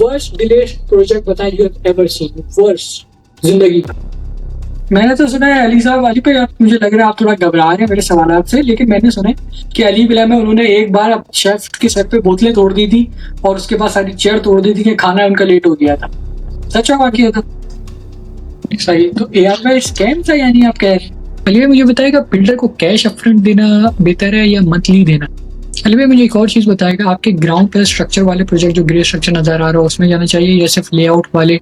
Worst delay project बताएं you have ever seen, worst जिंदगी का। मैंने तो सुना है अली साहब, अली पे आप, मुझे लग रहा है आप थोड़ा घबरा रहे हैं मेरे सवालात से, लेकिन मैंने सुना है कि अली विला में उन्होंने एक बार शेफ के सर पे बोतलें तोड़ दी थी और उसके बाद सारी चेयर तोड़ दी थी कि खाना उनका लेट हो गया था। सच है वाकई था? सही। तो एआर का स्कैम था यानी आप कह रहे हैं? अली भाई मुझे बताएगा बिल्डर को कैश अपफ्रंट देना बेहतर है या मंथली देना? अली भाई मुझे एक और चीज बताएगा, आपके ग्राउंड प्लस स्ट्रक्चर वाले प्रोजेक्ट जो ग्रे स्ट्रक्चर नजर आ रहा है उसमें जाना चाहिए या सिर्फ लेआउट वाले?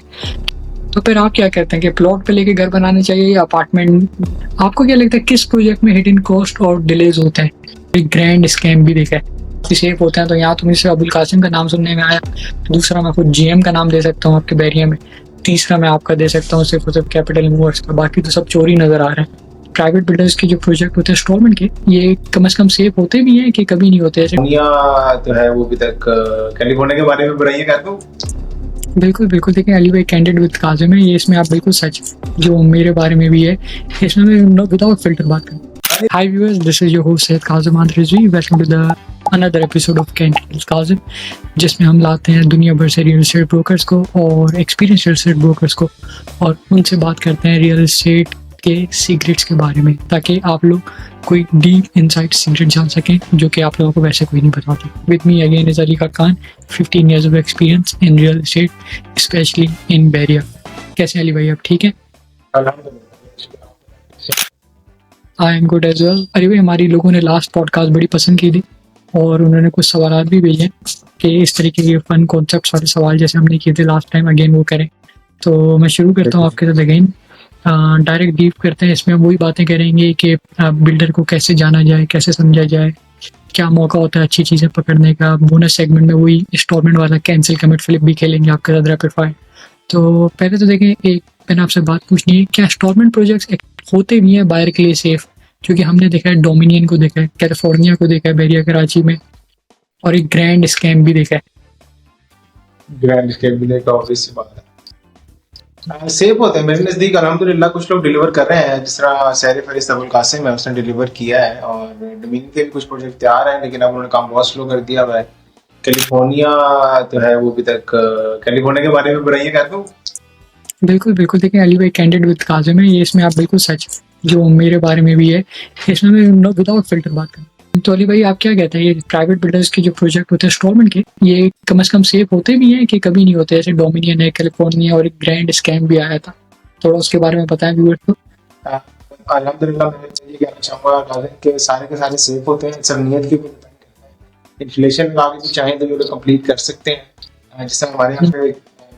तो फिर आप क्या कहते हैं कि प्लॉट पे लेके घर बनाने चाहिए या अपार्टमेंट? आपको क्या लगता है किस प्रोजेक्ट में हिडन कॉस्ट और डिलेज होते हैं? एक ग्रैंड स्कैम भी देखा है, सेफ होते हैं। तो यहाँ तो मुझे अबुल कासिम का नाम सुनने में आया, दूसरा मैं खुद जीएम का नाम दे सकता हूँ आपके बैरिया में, तीसरा मैं आपका दे सकता हूँ सिर्फ कैपिटल मूवर्स का, बाकी तो सब चोरी नजर आ रहे हैं। प्राइवेट बिल्डर्स के जो प्रोजेक्ट होते हैं इंस्टॉलमेंट के, ये कम से कम सेफ होते भी हैं कि कभी नहीं होते ऐसे? तो है वो अभी तक कैलिफोर्निया के बारे में बुराइयां कर दूं? बिल्कुल बिल्कुल, देखिए अली भाई कैंडिड विद काजिम है, ये इसमें आप बिल्कुल सच जो मेरे बारे में भी है इसमें मैं विदाउट फिल्टर बात करूँ। Hi viewers, this is your host Syed Kazim Andreji, welcome to the another episode of Candid with Kazim, जिसमें हम लाते हैं दुनिया भर से रियल एस्टेट ब्रोकर्स को और एक्सपीरियंस रियल एस्टेट ब्रोकर्स को और उनसे बात करते हैं रियल एस्टेट के सीक्रेट्स के बारे में, ताकि आप लोग कोई डीप इनसाइट सीक्रेट जान सकें जो कि आप लोगों को वैसे कोई नहीं बताता। With me again is Ali Khan, 15 years of experience in real estate, especially in Bay Area। कैसे अली भाई, आप ठीक हैं? I am good as well. अरे भाई, हमारी लोगों ने लास्ट पॉडकास्ट बड़ी पसंद की थी और उन्होंने कुछ सवाल भी भेजे कि इस तरीके के फन कॉन्सेप्ट वाले सवाल जैसे हमने किए थे लास्ट टाइम अगेन वो करें। तो मैं शुरू करता हूँ आपके साथ अगेन, डायरेक्ट डीप करते हैं। इसमें हम वही बातें करेंगे कि बिल्डर को कैसे जाना जाए, कैसे समझा जाए, क्या मौका होता है अच्छी चीज़ें पकड़ने का। बोनस सेगमेंट में वही इंस्टॉलमेंट वाला कैंसिल कमिट फ्लिप भी खेलेंगे आपके साथ रैपिड फायर। तो पहले तो देखें, एक मैंने आपसे बात पूछनी है, क्या इंस्टॉलमेंट प्रोजेक्ट्स होते भी हैं बायर के लिए सेफ? क्योंकि हमने देखा है डोमिनियन को देखा है, कैलिफोर्निया को देखा है, बैरिया कराची में, और एक ग्रैंड स्कैम भी देखा है। ग्रैंड स्केल भी देखा, ऑब्वियस सी बात है। सेफ होते हैं मेरे नजदीक अल्हम्दुलिल्लाह। कुछ लोग डिलीवर कर रहे हैं, जिस तरह सैर फरिश्त अबुल कासिम है, उसने डिलीवर किया है, और डोमिनियन के भी कुछ प्रोजेक्ट तैयार हैं, लेकिन अब उन्होंने काम बहुत स्लो कर दिया हुआ है। कैलिफोर्निया तो है वो अभी तक कैलिफोर्निया के बारे में बुराइयां कर दूं? बिल्कुल बिल्कुल, देखिए अली भाई कैंडिड विद काजिम है, ये इसमें आप बिल्कुल सच जो मेरे बारे में भी है इसमें मैं विदाउट फिल्टर बात करूँ। तो अली भाई आप क्या कहते हैं, ये प्राइवेट बिल्डर्स के जो प्रोजेक्ट होते हैं इंस्टॉलमेंट के, ये कम से कम सेफ होते भी हैं कि कभी नहीं होते? जैसे डोमिनियन है, कैलिफोर्निया, और एक ग्रैंड स्कैम भी आया था, थोड़ा उसके बारे में बताएं व्यूअर्स को। अल्हम्दुलिल्लाह मैं ये कहना चाहूँगा कि सारे के सारे सेफ होते हैं, सब नियत के ऊपर डिपेंड करता है। इन्फ्लेशन में आगे भी चाहें तो ये लोग कंप्लीट कर सकते हैं, जिस तरह हमारे यहाँ पे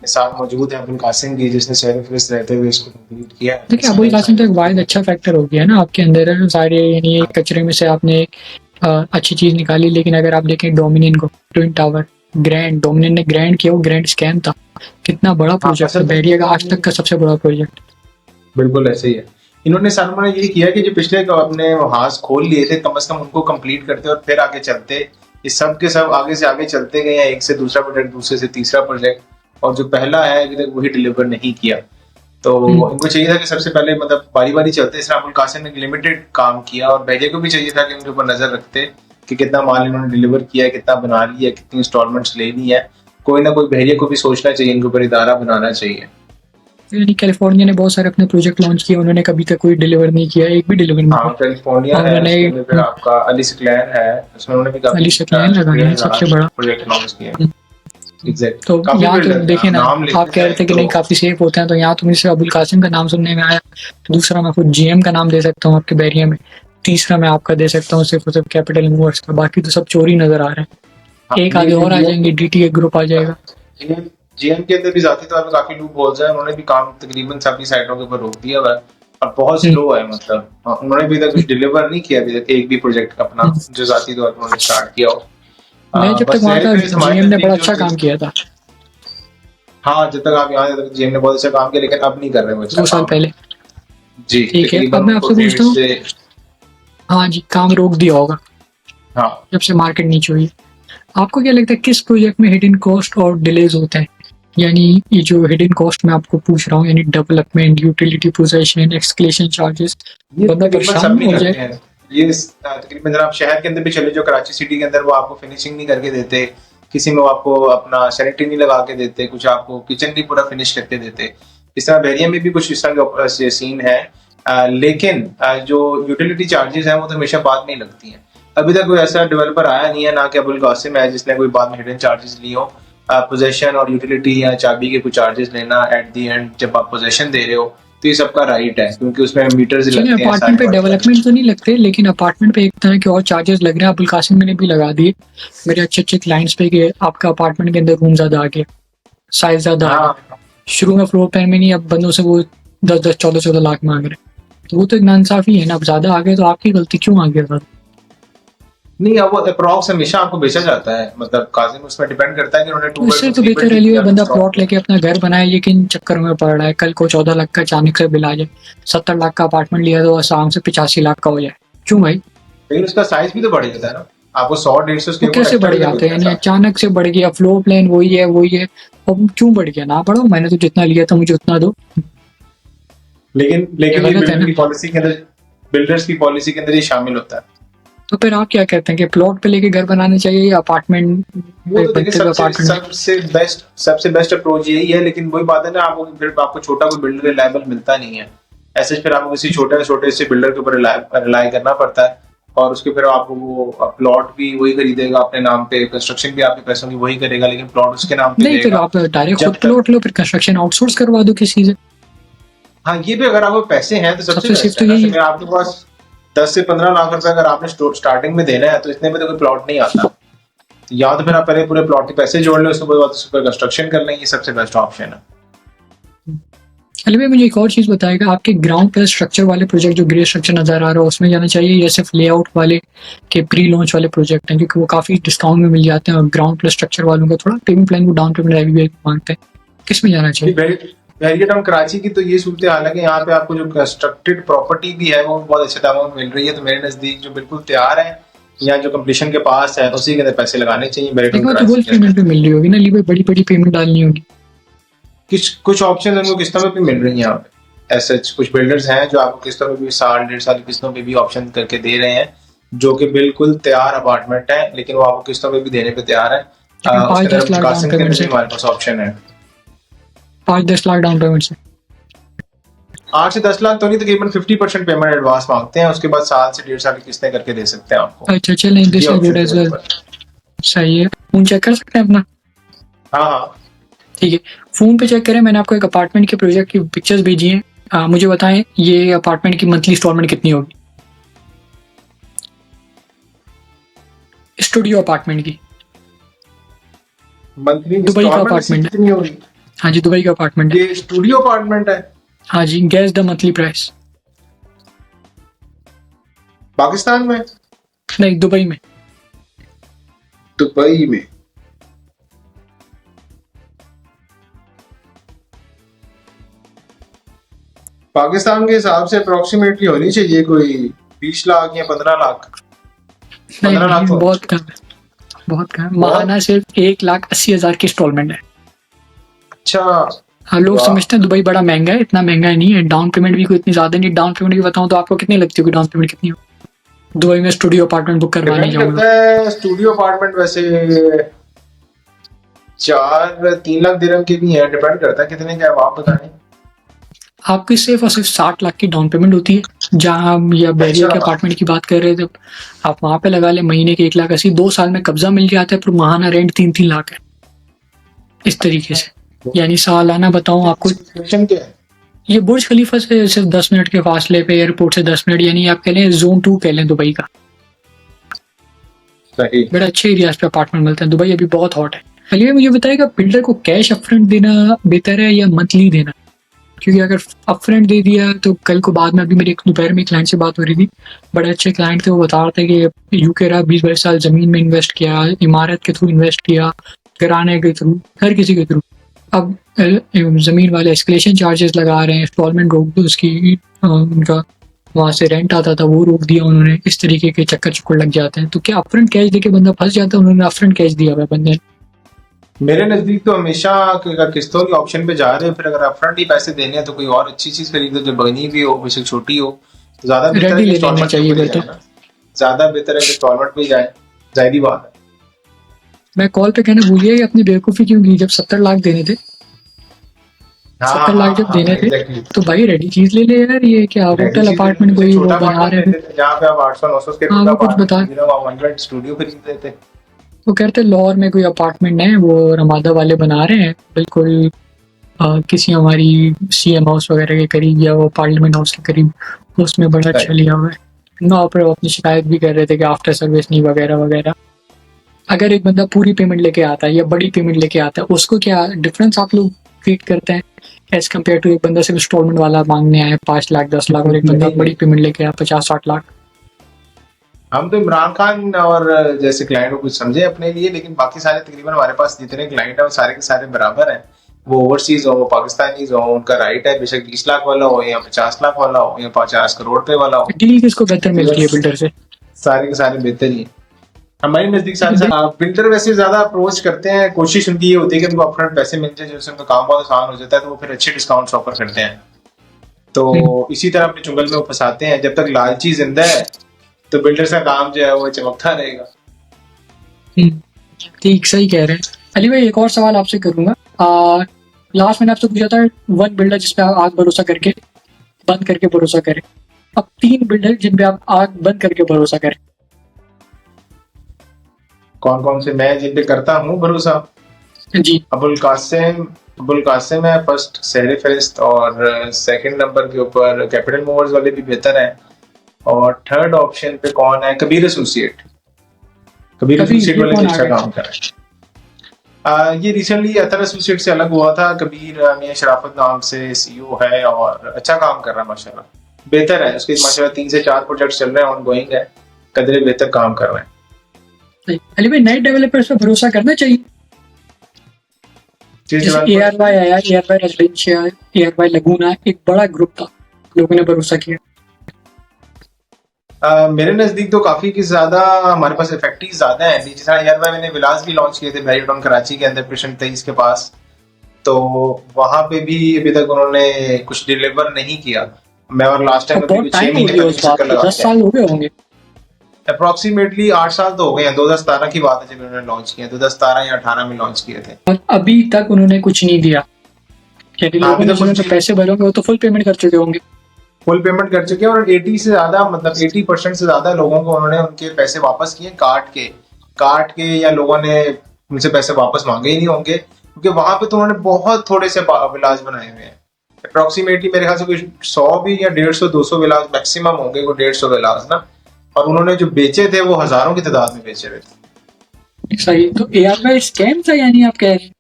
मिसाल मौजूद है अबुल कासिम की, जिसने सैर फरिश्त रहते हुए इसको कंप्लीट किया है। देखिए अबुल कासिम तो एक वाहिद अच्छा फैक्टर हो गया ना आपके अंदर सारे, यानी एक कचरे में से आपने अच्छी चीज निकाली। लेकिन अगर आप देखें डोमिनियन को, ट्विन टावर ग्रैंड, डोमिनियन ने ग्रैंड किया, वो ग्रैंड स्कैम था, कितना बड़ा प्रोजेक्ट है, बैरिया का आज तक का सबसे बड़ा प्रोजेक्ट। बिल्कुल ऐसे ही है। इन्होंने सालमा ने ये किया कि जो पिछले अपने हाथ खोल लिए थे, कम से कम उनको कंप्लीट करते और फिर आगे चलते। ये सब के सब आगे से आगे चलते गए हैं, एक से दूसरा प्रोजेक्ट, दूसरे से तीसरा प्रोजेक्ट, और जो पहला है अभी तक वही डिलीवर नहीं किया। तो इनको चाहिए था कि सबसे पहले मतलब बारी बारी चलते। इस अबुल कासिम ने लिमिटेड काम किया, और बैरिया को भी चाहिए था कि उनके ऊपर नजर रखते कि कितना माल इन्होंने डिलीवर किया है, कितना बना लिया है, कितनी इंस्टॉलमेंट्स लेनी है। कोई ना कोई बैरिया को भी सोचना चाहिए, इनके ऊपर इदारा बनाना चाहिए। यानी कैलिफोर्निया ने बहुत सारे अपने प्रोजेक्ट लॉन्च किए, उन्होंने कभी तक कोई डिलीवर नहीं किया, एक भी डिलीवर नहीं हाँ, कैलिफोर्निया है, उसमें फिर आपका अली सकलैन है, उसमें उन्होंने भी अली सकलैन लगाया है सबसे बड़ा प्रोजेक्ट लॉन्च किया। तो यहाँ तो देखे ना, आप कह रहे थे कि नहीं काफी सेफ होते हैं, तो यहाँ तो मुझे अबुल कासिम का नाम सुनने में आया, दूसरा मैं खुद जीएम का नाम दे सकता हूँ आपके बैरिया में, तीसरा मैं आपका दे सकता हूँ सिर्फ कैपिटल मूवर्स का, बाकी तो सब चोरी नजर आ रहे हैं। एक आगे और आ जाएंगे, डीटीए ग्रुप आ जाएगा। जीएम के अंदर भी जाती तौर पे काफी लूप होल्स हैं, उन्होंने भी काम तकरीबन सभी साइटों के ऊपर रोक दिया हुआ है, और बहुत स्लो है। मतलब उन्होंने भी तक कुछ डिलीवर नहीं किया अभी तक, एक भी प्रोजेक्ट अपना जो जाती तौर पर उन्होंने स्टार्ट किया हो। मैं जब तक वहाँ था जीएम ने बड़ा अच्छा काम किया था। हाँ, जब तक आप यहाँ थे जीएम ने बहुत अच्छा काम किया, लेकिन अब नहीं कर रहे वो 2 साल पहले। जी ठीक है, अब मैं आपसे पूछता हूँ, हाँ जी, काम रोक दिया होगा हाँ जब से मार्केट नीचे हुई। आपको क्या लगता है किस प्रोजेक्ट में हिडन कॉस्ट और डिलेज होते हैं? यानी ये जो हिडन कॉस्ट मैं आपको पूछ रहा हूँ, यानी development, utility possession, escalation charges, बंदा परेशान हो जाए। ये तकरीबन जरा आप शहर के अंदर भी चले जाओ, कराची सिटी के अंदर, वो आपको फिनिशिंग नहीं करके देते, किसी में वो आपको अपना सैनिटरी नहीं लगा के देते, कुछ आपको किचन नहीं पूरा फिनिश करके देते। इस तरह वेरियम में भी कुछ इस तरह के सीन है। लेकिन जो यूटिलिटी चार्जेस हैं वो तो हमेशा बाद में ही लगती हैं। अभी तक कोई ऐसा डेवलपर आया नहीं है, ना कि अबुल कासिम है, जिसने कोई बाद में हिडन चार्जेस लिए हो। पोजेशन और यूटिलिटी या चाबी के कुछ चार्जेस लेना एट दी एंड जब आप पोजेशन दे रहे हो, तो ये सबका राइट है, क्योंकि उसमें मीटर्स लगते हैं। अपार्टमेंट पे डेवलपमेंट तो नहीं लगते, लेकिन अपार्टमेंट पे एक तरह के और चार्जेस लग रहे हैं। अबुल कासिम मैंने भी लगा दिए मेरे अच्छे अच्छे क्लाइंट्स पे कि आपका अपार्टमेंट के अंदर रूम ज्यादा आ गया, साइज ज्यादा आ गया। शुरू में फ्लोर प्लान में नहीं, अब बंदों से वो 10-10, 14-14 लाख मांग रहे हैं। तो वो तो एक नाइंसाफी है ना। अब ज्यादा आ गए तो आपकी गलती, क्यों आ गया? नहीं, अब वो अप्रॉक्स हमेशा आपको बेचा जाता है, मतलब काजिम उसमें डिपेंड करता है कि उन्होंने उससे तो बेहतर है लिए बंदा प्लॉट लेके अपना घर बनाए, लेकिन चक्कर में पड़ रहा है कल को 14 लाख का अचानक से बिल आ जाए। 70 लाख का अपार्टमेंट लिया तो आसाम से 85 लाख का हो जाए। क्यों भाई? लेकिन उसका साइज भी तो बढ़ जाता है ना, आपको 100-150 वो कैसे बढ़ जाते हैं? यानी अचानक से बढ़ गया, फ्लोर प्लान वही है। अब क्यों बढ़ गया? ना बढ़ो, मैंने तो जितना लिया था मुझे उतना दो। लेकिन ये गलत है बिल्डर ना। की पॉलिसी के अंदर, बिल्डर्स की पॉलिसी के अंदर ये शामिल होता है। तो फिर आप क्या कहते हैं कि प्लॉट पे लेके घर बनाना चाहिए या अपार्टमेंट? वो तो देखिए सबसे बेस्ट अप्रोच यही है, लेकिन वही बात है ना, आपको छोटा कोई बिल्डर रिलायबल मिलता नहीं है। ऐसे फिर आपको किसी छोटे से बिल्डर के ऊपर रिलाई करना पड़ता है, और उसके फिर आपको वो प्लॉट भी वही खरीदेगा अपने नाम पे, कंस्ट्रक्शन भी आपके पैसों की वही करेगा, लेकिन प्लॉट उसके नाम पे नहीं, फिर आप डायरेक्ट खुद प्लॉट लो, फिर कंस्ट्रक्शन आउटसोर्स करवा दो किसी से। हाँ, ये भी अगर आपको पैसे हैं तो सबसे बेस्ट है। अगर आपके पास 10 से 15 लाख रुपए अगर आपने स्टार्टिंग में देना है, तो इतने में तो कोई प्लॉट नहीं आता। या तो फिर आप पहले पूरे प्लॉट के पैसे जोड़ लें, उसके बाद उस पर कंस्ट्रक्शन कर लें, ये सबसे बेस्ट ऑप्शन है। अली भाई, मुझे एक और चीज बताएगा, आपके ग्राउंड प्लस स्ट्रक्चर वाले प्रोजेक्ट जो ग्रे स्ट्रक्चर नजर आ रहा है उसमें जाना चाहिए, या सिर्फ लेआउट वाले के प्री लॉन्च वाले प्रोजेक्ट हैं, क्योंकि वो काफी डिस्काउंट में मिल जाते हैं, और ग्राउंड प्लस स्ट्रक्चर वालों का थोड़ा पेमेंट प्लान को डाउन पेमेंट हैवी मांगते हैं। किस में जाना चाहिए? वेरिएटाउन कराची की तो ये सूरत हाल है कि यहाँ पे आपको जो कंस्ट्रक्टेड प्रॉपर्टी भी है वो बहुत अच्छे दामों में मिल रही है। तो मेरे नजदीक जो बिल्कुल तैयार है या जो कंप्लीशन के पास है, उसी के अंदर पैसे लगाने चाहिए। पेमेंट पे मिल रही होगी ना ली भाई, बड़ी बड़ी पेमेंट डालनी होगी। कुछ ऑप्शन उनको किस्तों में भी मिल रही है यहाँ पे। ऐसे कुछ बिल्डर्स हैं जो आपको किस्तों में भी 1.5 साल की किस्तों में भी ऑप्शन करके दे रहे हैं, जो कि बिल्कुल तैयार अपार्टमेंट है, लेकिन वो आपको किस्तों में भी देने पे तैयार है। 5-10 लाख डाउन पेमेंट से हमारे पास ऑप्शन है। 5-10 लाख डाउन पेमेंट से 8 से 10 लाख तो नहीं, तकरीबन 50% पेमेंट एडवांस मांगते हैं, उसके बाद 1 से 1.5 साल की किस्तें करके दे सकते हैं आपको। अच्छा, चलें, this is good as well. सही है। फोन चेक कर सकते हैं अपना? हाँ, ठीक है, फोन पे चेक करें। मैंने आपको एक अपार्टमेंट के प्रोजेक्ट की पिक्चर्स भेजी हैं। मुझे बताएं ये अपार्टमेंट की मंथली इंस्टॉलमेंट कितनी होगी? स्टूडियो अपार्टमेंट की, मंथली दुबई का अपार्टमेंट कितनी होगी? हाँ जी, दुबई का अपार्टमेंट है। ये स्टूडियो अपार्टमेंट है? हाँ जी। Guess the monthly price. Pakistan में? नहीं, दुबई में। दुबई में पाकिस्तान के हिसाब से अप्रोक्सीमेटली होनी चाहिए कोई 20 लाख या 15 लाख। 15 लाख तो बहुत कम है, बहुत कम। माहाना सिर्फ 1,80,000 की इंस्टॉलमेंट है। अच्छा। हाँ, लोग समझते हैं दुबई बड़ा महंगा है, इतना महंगा नहीं है। डाउन पेमेंट भी कोई इतनी ज्यादा नहीं। डाउन पेमेंट की बताऊं तो आपको कितनी लगती होगी? डाउन पेमेंट कितनी हो दुबई में स्टूडियो अपार्टमेंट बुक करवाने जाऊंगा? स्टूडियो अपार्टमेंट वैसे 3 लाख दिरहम के भी है, डिपेंड करता है कितने का है, आप बताएं। आपकी सिर्फ और सिर्फ 60 लाख की डाउन पेमेंट होती है। जहां हम या बैरियर के अपार्टमेंट की बात कर रहे थे, आप वहां पे लगा ले महीने के 1,80,000, 2 साल में कब्जा मिल जाता है, पर माहाना रेंट 3-3 लाख है। इस तरीके से, यानी सालाना बताऊं आपको, ये बुर्ज खलीफा से सिर्फ 10 मिनट के फासले पे, एयरपोर्ट से 10 मिनट, यानी आप कह लें जोन 2 कह लें दुबई का। बड़ा अच्छे एरियाज पे अपार्टमेंट मिलते हैं। दुबई अभी बहुत हॉट है। चलिए मुझे बताइएगा, बिल्डर को कैश अपफ्रंट देना बेहतर है या मंथली देना? क्योंकि अगर अपफ्रंट दे दिया तो कल को बाद में, अभी मेरे दोपहर में क्लाइंट से बात हो रही थी, बड़े अच्छे क्लाइंट थे, वो बता रहे थे कि यूके रहा 20-22 साल जमीन में इन्वेस्ट किया, इमारत के थ्रू इन्वेस्ट किया, किराने के थ्रू, हर किसी के थ्रू। अब जमीन वाले एस्केलेशन चार्जेस लगा रहे हैं, इंस्टॉलमेंट रोक दो उसकी, उनका वहां से रेंट आता था वो रोक दिया उन्होंने। इस तरीके के चक्कर लग जाते हैं। तो क्या अपफ्रंट कैश देके बंदा फंस जाता है? उन्होंने अपफ्रंट कैश दिया हुआ बंदे ने। मेरे नजदीक तो हमेशा अगर किस्तों के ऑप्शन पे जा रहे हैं, फिर अगर अपफ्रंट ही पैसे देने हैं तो कोई और अच्छी चीज खरीदो जो बनी भी हो, बेशक छोटी हो, तो ज्यादा बेहतर है इंस्टॉलमेंट चाहिए। ज्यादा बेहतर है इंस्टॉलमेंट पे जाए, जाहिर बात है। मैं कॉल पे कहना भूल गया कि अपनी बेवकूफ़ी क्यों की जब 70 लाख देने थे। 70 लाख जब देने थे एग्जैक्टली। तो भाई रेडी चीज ले ले यार, ये क्या होटल अपार्टमेंट कोई वो छोटा बना अपार्टमेंट रहे हैं। लेते थे जहाँ पे आप 800-900 स्क्वायर हाँ फीट का वो कुछ बता, अपार्टमेंट खरीदो, आप 100 स्टूडियो खरीद लेते। वो कहते लाहौर में कोई अपार्टमेंट है वो रमादा वाले बना रहे हैं बिल्कुल किसी हमारी सीएम हाउस वगैरह के करीब या वो पार्लियामेंट हाउस के करीब, उसमें बड़ा अच्छा लिया हुआ है ना। पर वो अपनी शिकायत भी कर रहे थे कि आफ्टर सर्विस नहीं वगैरह वगैरह। अगर एक बंदा पूरी पेमेंट लेके आता है या बड़ी पेमेंट लेके आता है उसको क्या डिफरेंस आप लोग ट्रीट करते हैं एज कम्पेयर टू एक बंदा सिर्फ इंस्टॉलमेंट वाला मांगने आए 5 लाख 10 लाख और एक बंदा बड़ी पेमेंट लेके आया 50-60 लाख। हम तो इमरान खान और जैसे क्लाइंट को कुछ समझे अपने लिए, लेकिन बाकी सारे तकरीबन हमारे पास जितने क्लाइंट है वो सारे के सारे बराबर हैं। वो ओवरसीज हो, वो पाकिस्तानीज हो, उनका राइट है बेशक 20 लाख वाला हो या 50 लाख वाला हो या 50 करोड़ रुपए वाला हो। डील किसको बेहतर मिलती है बिल्डर से? सारे के सारे बेहतर ही हैं। हमारे नजदीक सारे बिल्डर वैसे ज्यादा अप्रोच करते हैं, कोशिश उनकी ये होती है कि उनको अपफ्रंट पैसे मिल जाए जिससे उनका काम बहुत आसान हो जाता है, तो वो फिर अच्छे डिस्काउंट्स ऑफर करते हैं। तो इसी तरह अपने चुंगल में वो फंसाते हैं। जब तक लालची जिंदा है तो बिल्डर का काम जो है वो चमकता रहेगा। ठीक, सही कह रहे हैं। अली भाई एक और सवाल आपसे करूंगा। लास्ट मैंने आपसे पूछा था वन बिल्डर जिसपे आप भरोसा करके बंद करके भरोसा करें। अब 3 बिल्डर जिन पे आप आग बंद करके भरोसा करें। कौन कौन से मैं जिन पे करता हूँ भरोसा? जी, अबुल कासिम है फर्स्ट, सहरे फहरिस्त, और सेकंड नंबर के ऊपर कैपिटल मूवर्स वाले भी बेहतर हैं, और थर्ड ऑप्शन पे कौन है? कबीर एसोसिएट वाले भी अच्छा काम कर रहे हैं। ये रिसेंटली अतर एसोसिएट से अलग हुआ था। कबीर मियां शराफत नाम से सीईओ है और अच्छा काम कर रहा है माशाल्लाह, बेहतर है उसके माशाल्लाह 3 से 4 प्रोजेक्ट चल रहे हैं, ऑनगोइंग है, कदरे बेहतर काम कर रहे हैं। अली भाई नए डेवलपर्स पे भरोसा करना चाहिए? जैसे ARY आया, ARY रेजिडेंशियल, ARY लगूना, एक बड़ा ग्रुप था, लोगों ने भरोसा किया। मेरे नजदीक तो काफी की ज्यादा हमारे पास इफेक्टिव ज्यादा है। जिस तरह यार मैंने विलास भी लॉन्च किए थे बैरियटॉन कराची के अंदर पेशेंट 23 के पास, तो वहां पे भी अभी तक उन्होंने कुछ डिलीवर नहीं किया। मैं और लास्ट टाइम बहुत टाइम हो गया उस बात को, 10 साल हो गए होंगे अप्रोक्सीमेटली 8 साल तो हो गए हैं। 2017 की बात है जब उन्होंने लॉन्च किया, 2017 या 18 में लॉन्च किए थे और अभी तक उन्होंने कुछ नहीं दिया। यानी लोगों ने जो पैसे भरोगे वो तो फुल पेमेंट कर चुके होंगे। फुल पेमेंट कर चुके हैं और 80 से ज्यादा मतलब 80% से ज्यादा लोगों को उन्होंने उनके पैसे वापस किए काट के या लोगों ने उनसे पैसे वापस मांगे ही नहीं होंगे, क्योंकि वहां पे तो उन्होंने बहुत थोड़े से विलास बनाए हुए हैं। अप्रोक्सीमेटली मेरे ख्याल से कुछ 100 भी या 150-200 विलास मैक्सिमम होंगे, कोई 150 विलास ना, और उन्होंने जो बेचे थे वो हजारों की तादाद में बेचे हुए थे। सही, तो ARY स्कैम था यानी आप कह रहे हैं?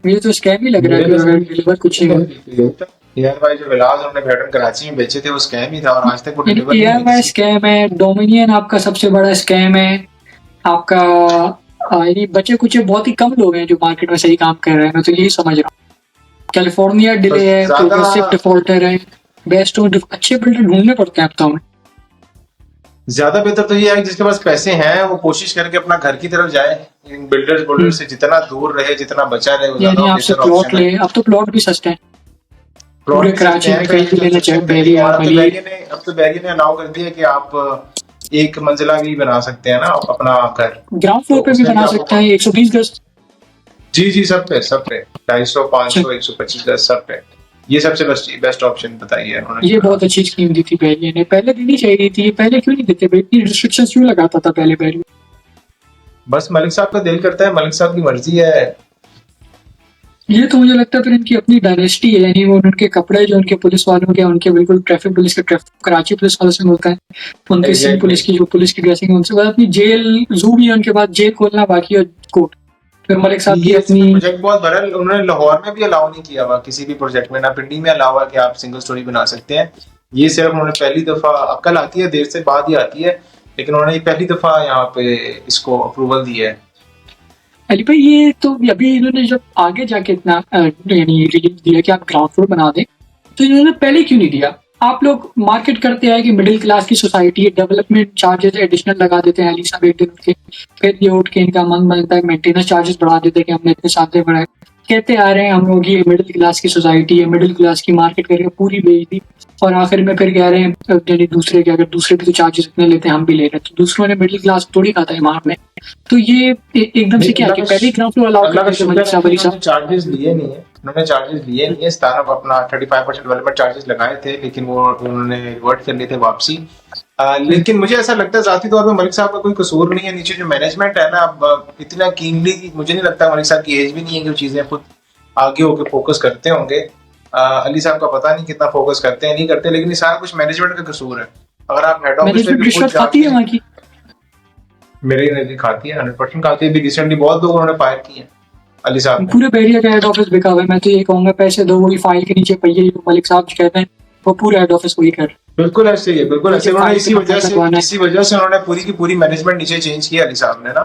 मुझे तो स्कैम ही लग रहा है डिलीवर कुछ नहीं हुआ। ARY जो विलास उन्होंने बैरियटॉन कराची में बेचे थे वो स्कैम ही था और आज तक वो डिलीवर नहीं हुए। ARY स्कैम है, डोमिनियन आपका सबसे बड़ा स्कैम है आपका। यानी बचे कुछ बहुत ही कम लोग हैं जो मार्केट में सही काम कर रहे हैं, मैं तो यही समझ रहा हूँ। कैलिफोर्निया डिले है, प्रोग्रेसिव डिफॉल्टर है, बेस्ट अच्छे बिल्डर ढूंढने पड़ते हैं अब तो हमें। ज्यादा बेहतर तो ये है कि जिसके पास पैसे हैं वो कोशिश करके अपना घर की तरफ जाए, इन बिल्डर से जितना दूर रहे, जितना बचा रहे वो ज्यादा आपसे प्लॉट ले। अब तो प्लॉट भी सस्ते हैं पूरे कराची में, कहीं भी लेना चाहे बैरिया। अब तो बैरिया ने अलाउ कर दिया कि आप एक मंजिला भी बना सकते हैं ना अपना घर, ग्राउंड फ्लोर पे भी बना सकते हैं 120 गज। जी सब पे 250, 500, 125 गज सब पे। ये सबसे बेस्ट ऑप्शन बताइए उन्होंने। ये बहुत अच्छी स्कीम दी थी बैरिया ने, पहले देनी चाहिए थी। पहले क्यों नहीं देते? इतनी रिस्ट्रिक्शंस क्यों लगाता था पहले बैरिया? बस मलिक साहब का दिल करता है, मलिक साहब की मर्जी है। ये तो मुझे लगता है फिर इनकी अपनी डायनेस्टी है। यानी वो उनके कपड़े जो उनके पुलिस वालों के, उनके बिल्कुल ट्रैफिक पुलिस के कराची पुलिस वालों से मिलता है, उनके सिंध पुलिस की जो पुलिस की ड्रेसिंग उनसे बाद अपनी जेल जू भी है उनके बाद, जेल खोलना बाकी है कोर्ट। फिर मलिक साहब की अपनी प्रोजेक्ट बहुत बड़ा उन्होंने लाहौर में भी अलाउ नहीं किया हुआ किसी भी प्रोजेक्ट में, ना पिंडी में अलाउ है कि आप सिंगल स्टोरी बना सकते हैं। ये सिर्फ उन्होंने पहली दफा, अक्ल आती है देर से बाद ही आती है, लेकिन उन्होंने पहली दफा यहाँ पे इसको अप्रूवल दी है। अली भाई ये तो अभी इन्होंने जब आगे जाके इतना यानी रिलीज दिया कि आप ग्राउंड फ्लोर बना दें, तो इन्होंने पहले क्यों नहीं दिया? आप लोग मार्केट करते हैं कि मिडिल क्लास की सोसाइटी है, डेवलपमेंट चार्जेस एडिशनल लगा देते हैं अली साहब एक दिन उठ के, फिर ये उठ के इनका मन बनता है मेंटेनेंस चार्जेस बढ़ा देते हैं कि हमने इतने साल से बढ़ाए। कहते आ रहे हैं हम लोग ये मिडिल क्लास की सोसाइटी है, मिडिल क्लास की मार्केट करके पूरी बेच दी, और आखिर में फिर कह रहे हैं यानी दूसरे के, अगर दूसरे भी तो चार्जेस इतने लेते हैं हम भी ले रहे हैं, तो दूसरों ने मिडिल क्लास थोड़ी खाता है मार में। तो ये एकदम से क्या कि पहले ही ग्राउंड फ्लोर अलाउ अल्लाह का करते थे शुक्र मलिक है साहब, अली साहब। चार्जेस लिए नहीं है, उन्होंने चार्जेस लिए नहीं है। स्टार्टअप अपना 35% डेवलपमेंट चार्जेस लगाए थे, लेकिन वो उन्होंने रिवर्ट कर लिए थे वापसी। लेकिन मुझे ऐसा लगता है जाती तौर पे मलिक साहब का कोई कसूर नहीं है, नीचे जो मैनेजमेंट है ना, अब इतना कीनली मुझे नहीं लगता, मलिक साहब की एज भी नहीं है कि वो चीजें खुद आगे होकर फोकस करते होंगे। अली साहब का पता नहीं कितना फोकस करते हैं नहीं करते, लेकिन ये सारा कुछ मैनेजमेंट का कसूर है। अगर आप हेड ऑफिस में मैनेजमेंट भी खुद रिश्वत खाती है जाके, वहाँ की। मेरे नजदीक खाती है, 100% खाती है। भी रिसेंटली बहुत लोग उन्होंने फायर किए हैं अली साहब ने। पूरे बैरिया का हेड ऑफिस बिका हुआ है। मैं तो ये कहूंगा पैसे दो, वही फाइल के नीचे पहिए जो मलिक साहब कहते हैं, वो पूरा हेड ऑफिस वही कर। बिल्कुल ऐसे ही है, बिल्कुल ऐसे। उन्होंने इसी लगवाना है। वजह से उन्होंने पूरी की पूरी मैनेजमेंट नीचे चेंज किया अली साहब ने ना।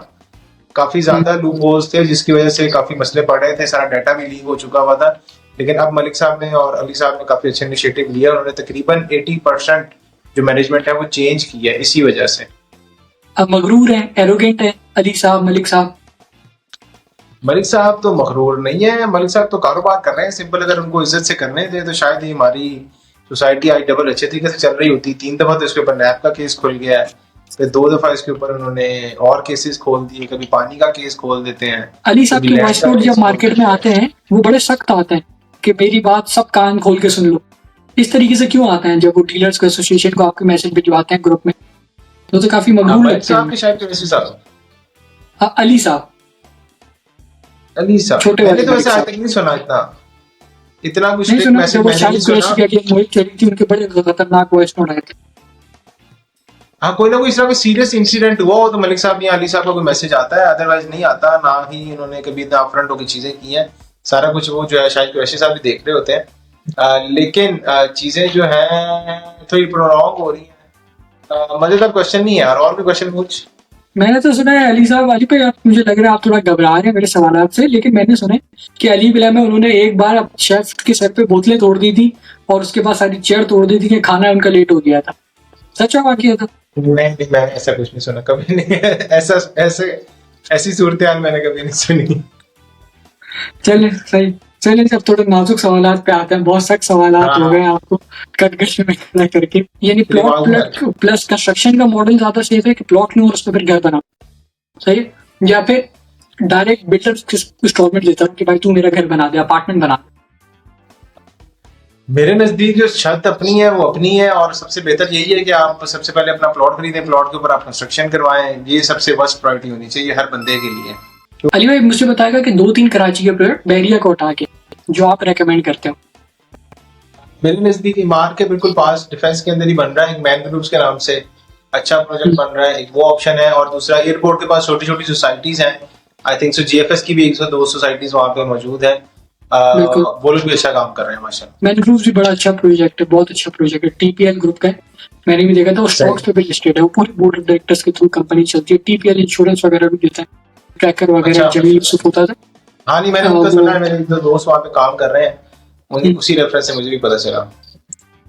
काफी ज्यादा लूप होल्स थे जिसकी वजह से काफी मसले पड़ रहे थे, सारा डाटा भी लीक हो चुका हुआ था। लेकिन अब मलिक साहब ने और अली साहब ने काफी अच्छा इनिशिएटिव लिया, उन्होंने तकरीबन 80% जो मैनेजमेंट है वो चेंज किया है इसी वजह से। अब मगरूर है, एरोगेंट है अली साहब, मलिक साहब। मलिक साहब तो मखरूर नहीं है, मलिक साहब तो कारोबार कर रहे हैं सिंपल। अगर उनको इज्जत से करने थे तो शायद ही हमारी सोसाइटी आज डबल अच्छे तरीके से चल रही होती। 3 दफा तो इसके ऊपर नैब का केस खुल गया है, फिर 2 दफा इसके ऊपर उन्होंने और केसेस खोल दिए, कभी पानी का केस खोल देते हैं। अली साहब के वॉइस नोट जब मार्केट में आते हैं वो बड़े सख्त आते हैं कि मेरी बात सब कान खोल के सुन लो। इस तरीके से क्यों आते हैं जब वो डीलर्स को, एसोसिएशन को आपके मैसेज भिजवाते हैं ग्रुप में? तो काफी मगरूर लगते हैं। शायद अली साहब, अली साहब छोटे मैंने वाले तो वैसे मलिक आज तक नहीं सुना इतना कुछ नहीं सुना। मैसेज जब वो मैंने नहीं शाहिद सुना। कुरैशी की मोहित चली थी, उनके बड़े खतरनाक वॉइस नोट आए थे। हाँ, कोई ना कोई इस तरह का सीरियस इंसिडेंट हुआ हो तो मलिक साहब या अली साहब का कोई मैसेज आता है, अदरवाइज नहीं आता। ना ही इन्होंने कभी इतना अपफ्रंट होकर चीजें की हैं। सारा कुछ वो जो है शायद कुरैशी साहब भी देख रहे होते हैं। लेकिन चीजें जो है थोड़ी प्रोलॉन्ग हो रही है। मजेदार क्वेश्चन नहीं है यार, और भी क्वेश्चन पूछ। मैंने तो सुना है अली साहब, अली भाई आप, मुझे लग रहा है आप थोड़ा घबरा रहे हैं मेरे सवाल से, लेकिन मैंने सुना है कि अली विला में उन्होंने एक बार शेफ के सर पे बोतलें तोड़ दी थी और उसके बाद सारी चेयर तोड़ दी थी कि खाना उनका लेट हो गया था। सच वाकया था? नहीं, मैंने ऐसा कुछ नहीं सुना, कभी नहीं। ऐसी सूरत हाल मैंने कभी नहीं सुनी। चले सही, चले जब थोड़े नाजुक सवाल पे आते हैं, बहुत सख्त सवाल हो गए आपको कटकश में खड़ा करके। यानी प्लॉट प्लस कंस्ट्रक्शन का मॉडल ज्यादा सेफ है कि प्लॉट लूं और उसमें फिर घर बनाऊं, सही है? या फिर डायरेक्ट बिल्डर इंस्टॉलमेंट देता हूँ कि भाई तू मेरा घर बना दे, अपार्टमेंट बना। मेरे नजदीक जो छत अपनी है वो अपनी है, और सबसे बेहतर यही है कि आप सबसे पहले अपना प्लॉट खरीदें, प्लॉट के ऊपर आप कंस्ट्रक्शन करवाएं। ये सबसे वर्स्ट प्रायोरिटी होनी चाहिए हर बंदे के लिए। अली भाई मुझे बताएगा कि 2-3 कराची के प्रोजेक्ट बैरिया को हटा के जो आप रेकमेंड करते हो। मेरे नजदीक इमार के बिल्कुल पास डिफेंस के अंदर ही बन रहा है एक मैन ग्रुप्स के नाम से अच्छा प्रोजेक्ट बन रहा है, एक वो ऑप्शन है। और दूसरा एयरपोर्ट के पास छोटी छोटी सोसाइटीज हैं, आई थिंक सो जीएफएस की भी 102 सोसाइटीज वहाँ पे मौजूद है। वो लोग भी अच्छा काम कर रहे हैं माशाल्लाह। मैन ग्रुप्स भी बड़ा अच्छा प्रोजेक्ट है, बहुत अच्छा प्रोजेक्ट है, टीपीएल ग्रुप का है। मैंने भी देखा था, वो स्टॉक्स पे भी लिस्टेड है, वो पूरी बोर्ड ऑफ डायरेक्टर्स के थ्रू कंपनी चलती है। टीपीएल इंश्योरेंस वगैरह भी देता है, ट्रैकर वगैरह। जमील यूसुफ होता था। हाँ नहीं, मैंने उनका सुना है, मेरे एक दो दोस्त वहाँ पे काम कर रहे हैं, उसी रेफरेंस से मुझे भी पता चला।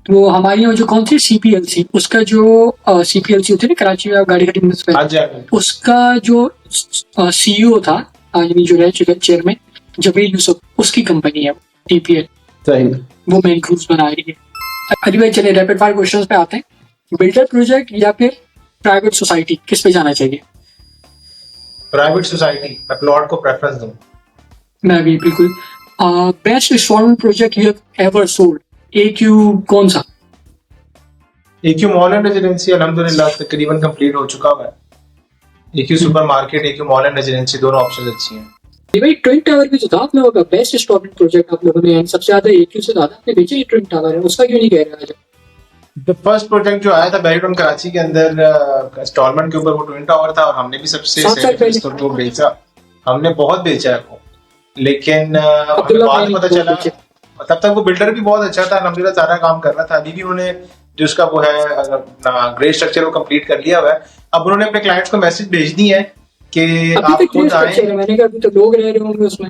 वो हमारे यहाँ जो कौन सी सीपीएलसी, उसका जो सीपीएलसी होती है ना कराची में गाड़ी खरीदने, उसका जो सीईओ था, यानी जो रह चुका चेयरमैन जमील यूसुफ, उसकी कंपनी है टीपीएल। सही, वो मेन ग्रुप्स बना रही है। अली भाई चले रैपिड फायर क्वेश्चंस पे आते हैं। बिल्डर प्रोजेक्ट या फिर प्राइवेट सोसाइटी, किस पे जाना चाहिए? प्राइवेट सोसाइटी, मैं प्लॉट को प्रेफरेंस दूं। मैं भी बिल्कुल। Best installment project you have ever sold, AQ कौन सा? एक्यू मॉल एंड रेजिडेंसी अल्हम्दुलिल्लाह तकरीबन कंप्लीट हो चुका है। AQ supermarket, AQ mall and residency, दोनों ऑप्शंस अच्छी हैं। भाई ट्विन टावर भी जो था आप लोगों का बेस्ट इंस्टॉलमेंट प्रोजेक्ट आप लोगों ने सबसे ज्यादा एक्यू से ज्यादा आपने बेचे, ट्विन टावर है, उसका क्यों नहीं कह रहे आज? द फर्स्ट प्रोजेक्ट जो आया था बैरिटन कराची के अंदर इंस्टॉलमेंट के ऊपर, वो ट्विन टावर था, और हमने भी सबसे को बेचा। हमने बहुत बेचा है वो, लेकिन बाद में पता चला तब तक वो बिल्डर भी बहुत अच्छा था, अल्हम्दुलिल्लाह सारा काम कर रहा था। अभी भी उन्होंने जो उसका वो है ग्रे स्ट्रक्चर वो कंप्लीट कर लिया हुआ है। अब उन्होंने अपने क्लाइंट्स को मैसेज भेज दी है कि आप खुद आए। मैंने कहा अभी तो लोग रह रहे होंगे उसमें,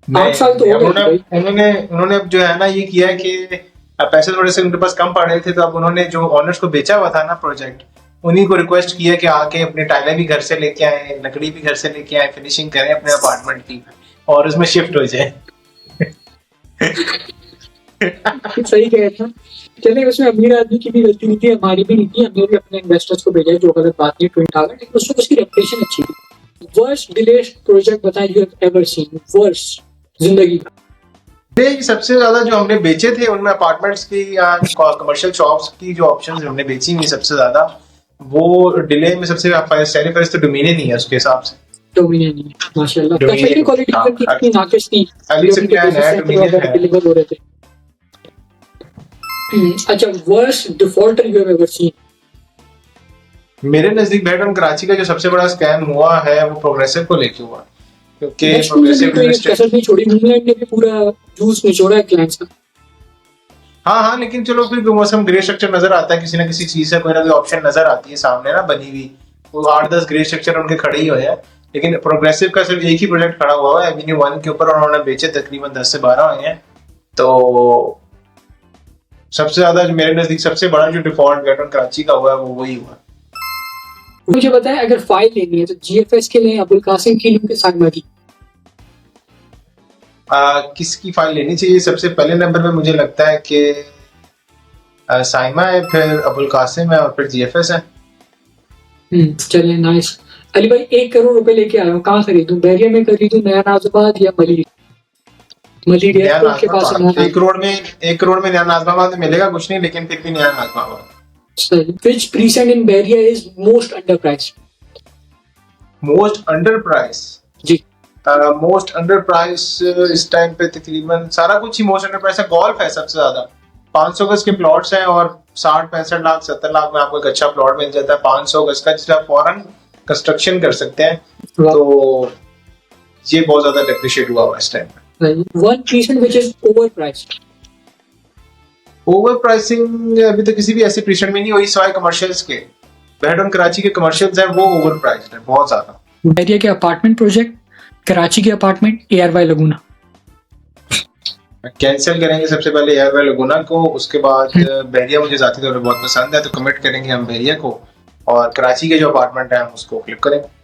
8 साल तो हो गए। उन्होंने जो है ना ये किया कि पैसे थोड़े से उनके पास कम पड़ रहे थे, तो अब उन्होंने जो ऑनर्स को बेचा हुआ था ना प्रोजेक्ट, उन्हीं को रिक्वेस्ट किया कि आके अपने टाइलें भी घर से लेके आए, लकड़ी भी घर से लेके आए, फिनिशिंग करें अपने अपार्टमेंट की। और उसमें शिफ्ट हो जाए। सही कह रहे हैं। चलिए, उसमें अमीर आदमी की भी गलती नहीं थी, हमारी भी नहीं थी। हमने भी अपने इन्वेस्टर्स को भेजा है, जो गलत बात नहीं, ट्विन टावर, लेकिन उसमें उसकी रेपुटेशन अच्छी थी। वर्स्ट डिलेड प्रोजेक्ट बताएं you have ever seen, worst जिंदगी का। ये सबसे ज्यादा जो हमने बेचे थे उनमें अपार्टमेंट्स की या कमर्शियल शॉप्स की जो ऑप्शंस हमने बेची हुई सबसे ज्यादा, वो डिले में सबसे सारी फहरिस्त तो डोमिनियन ही है उसके हिसाब से। डोमिनियन नहीं है, माशाल्लाह। Dominion, कंस्ट्रक्शन क्वालिटी हाँ, की कितनी नाकिस थी, अली से जो क्या उनके है, बेसिस Dominion वगैरह है। डिलीवर हो रहे थे। अच्छा, worst defaulter you have ever seen. मेरे नजदीक बेहटन कराची का जो सबसे बड़ा स्कैम हुआ है वो प्रोग्रेसिव को लेके हुआ, क्योंकि नेशनल ने भी प्रोग्रेसिव कोई कसर नहीं छोड़ी, मूवमेंट ने भी पूरा जूस निचोड़ा है क्लाइंट्स का। हाँ, लेकिन चलो फिर मौसम ग्रे स्ट्रक्चर नजर आता है, किसी ना किसी चीज से कोई ना कोई ऑप्शन नजर आती है सामने ना बनी हुई, वो 8-10 ग्रे स्ट्रक्चर उनके खड़े ही हुए हैं। लेकिन प्रोग्रेसिव का सिर्फ एक ही प्रोजेक्ट खड़ा हुआ है एवेन्यू 1 के ऊपर, उन्होंने बेचे तकरीबन 10 से 12 हुए हैं। तो सबसे ज्यादा जो मेरे नजदीक सबसे बड़ा जो डिफॉल्ट बेहटन कराची का हुआ है वो वही हुआ। मुझे बताएं, अगर फाइल लेनी है तो जीएफएस के लिए अबुल कासिम की के सागमा की। किसकी फाइल लेनी चाहिए? सबसे पहले नंबर पे मुझे लगता है कि साइमा है, फिर अबुल कासिम है और फिर जीएफएस है। चलिए, नाइस। अली भाई, 1 करोड़ रुपए लेके आया हूँ, कहाँ खरीदूं? बैरिया में खरीदूं, नया नाजबाद या मलिर नया एयरपोर्ट के पास है नाजमाबाद, नया 1 करोड़ में नया नाजमाबाद में मिलेगा कुछ नहीं, लेकिन फिर भी Naya Nazimabad. Which precinct in Bahria is most under price? Most under price जी। मोस्ट अंडर प्राइस इस टाइम पे तकरीबन सारा कुछ ही मोस्ट अंडर प्राइस है। गोल्फ है सबसे ज्यादा, 500 गज के प्लॉट्स हैं और 60-65 लाख 70 लाख में आपको एक अच्छा प्लॉट मिल जाता है 500 गज का, जिसका फौरन कंस्ट्रक्शन कर सकते हैं। तो ये बहुत ज्यादा डेप्रिशिएट हुआ इस टाइम पे। One precinct which is over priced? Over pricing अभी तक किसी भी ऐसे प्रीसेंट में नहीं हुई सिवाय कमर्शियल्स के। बेहटन कराची के कमर्शियल्स हैं वो ओवर प्राइस्ड है बहुत ज्यादा। बैरिया के अपार्टमेंट प्रोजेक्ट, कराची के अपार्टमेंट, एआरवाई लगुना। कैंसिल करेंगे सबसे पहले एयरवे लगुना को, उसके बाद बैरिया मुझे जाती तौर पर बहुत पसंद है तो कमिट करेंगे हम बैरिया को, और कराची के जो अपार्टमेंट है हम उसको क्लिक करेंगे।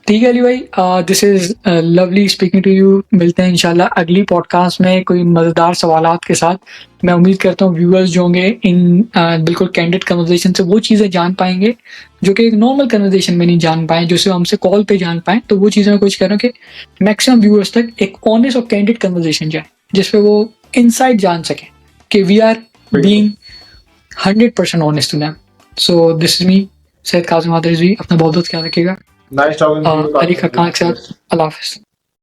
ठीक है अली भाई, this is lovely speaking to you. मिलते हैं इंशाल्लाह अगली पॉडकास्ट में कोई मजेदार सवालात के साथ। मैं उम्मीद करता हूँ व्यूअर्स जो होंगे इन बिल्कुल कैंडिड कन्वर्सेशन से वो चीज़ें जान पाएंगे जो कि एक नॉर्मल कन्वर्सेशन में नहीं जान पाए, जो सिर्फ हमसे कॉल पे जान पाए। तो वो चीज़ें मैं कोशिश कर रहा हूँ कि मैक्सिमम व्यूअर्स तक एक ऑनेस्ट और कैंडिड कन्वर्सेशन जाए, जिसपे वो इनसाइट जान सकें कि we are being 100% honest to them. So this is me Syed Kazim Adil Rizvi. अपना बहुत बहुत ख्याल रखिएगा। Nice talking to you. Ali Khaqan के साथ अल्लाह हाफिज़।